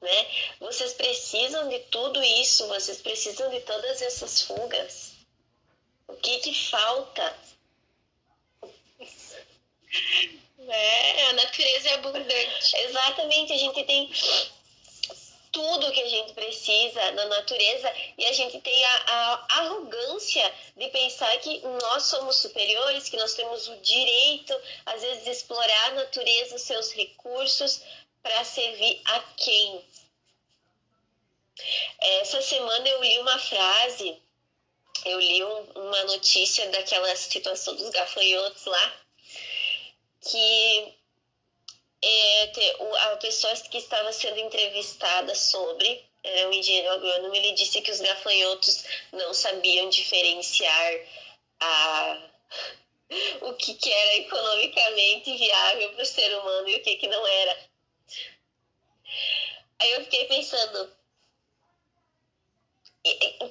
Né? Vocês precisam de tudo isso, vocês precisam de todas essas fugas. O que falta? A natureza é abundante. Exatamente, a gente tem tudo que a gente precisa na natureza e a gente tem a arrogância de pensar que nós somos superiores, que nós temos o direito, às vezes, de explorar a natureza, os seus recursos, para servir a quem? Essa semana eu li uma frase, eu li uma notícia daquela situação dos gafanhotos lá, que a pessoa que estava sendo entrevistada sobre, um engenheiro agrônomo, ele disse que os gafanhotos não sabiam diferenciar o que era economicamente viável para o ser humano e o que não era. Aí eu fiquei pensando,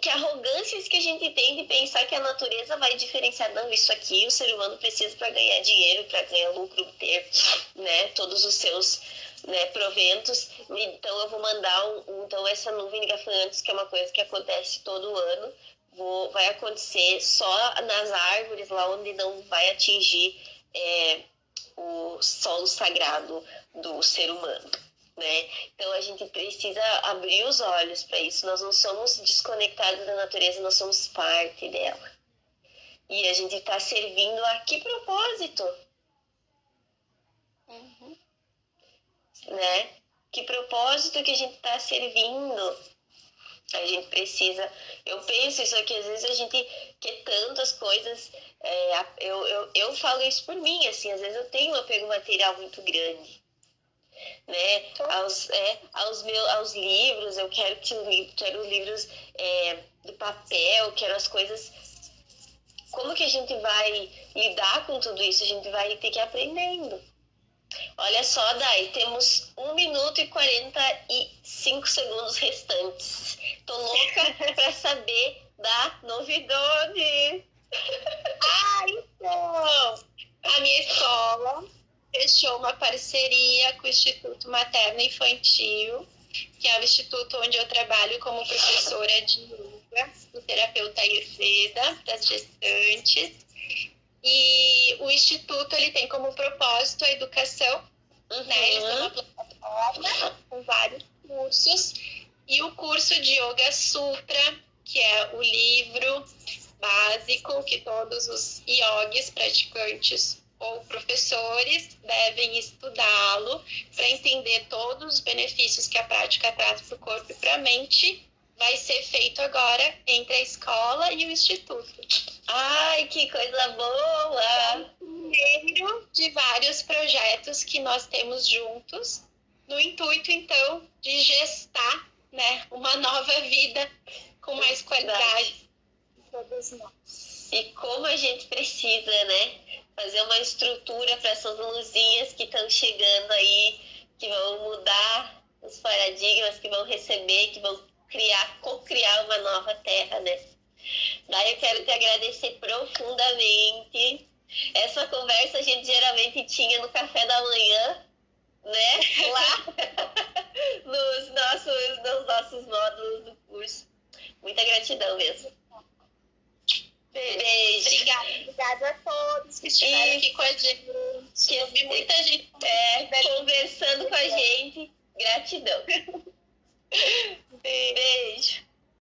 que arrogâncias que a gente tem de pensar que a natureza vai diferenciar, não, isso aqui o ser humano precisa para ganhar dinheiro, para ganhar lucro, ter, né, todos os seus, né, proventos, então eu vou mandar então essa nuvem de gafanhotos, que é uma coisa que acontece todo ano, vai acontecer só nas árvores, lá onde não vai atingir o solo sagrado do ser humano. Né? Então a gente precisa abrir os olhos para isso. Nós não somos desconectados da natureza, nós somos parte dela. E a gente está servindo a que propósito? Né? Que propósito que a gente está servindo? A gente precisa. Eu penso isso aqui, às vezes a gente quer tantas coisas. Eu falo isso por mim, assim, às vezes eu tenho um apego material muito grande. Né? Aos livros, eu quero livros de papel, quero as coisas. Como que a gente vai lidar com tudo isso? A gente vai ter que ir aprendendo. Olha só, Dai, temos 1 minuto e 45 segundos restantes. Tô louca para saber da novidade. Então, a minha escola fechou uma parceria com o Instituto Materno Infantil, que é o instituto onde eu trabalho como professora de yoga, do terapeuta Ayurveda, das gestantes. E o instituto ele tem como propósito a educação, né? Eles têm uma plataforma com vários cursos, e o curso de Yoga Sutra, que é o livro básico que todos os yogis praticantes ou professores devem estudá-lo para entender todos os benefícios que a prática traz para o corpo e para a mente, vai ser feito agora entre a escola e o instituto. Ai, que coisa boa! É o primeiro de vários projetos que nós temos juntos, no intuito, então, de gestar, né, uma nova vida com mais qualidade para todos nós. E como a gente precisa, né? Fazer uma estrutura para essas luzinhas que estão chegando aí, que vão mudar os paradigmas, que vão receber, que vão co-criar uma nova terra, né? Daí eu quero te agradecer profundamente. Essa conversa a gente geralmente tinha no café da manhã, né? Lá nos nossos módulos do curso. Muita gratidão mesmo. Beijo. Obrigada a todos que estiveram aqui com a gente. Eu vi muita gente conversando com a gente. Gratidão. Beijo. Beijo.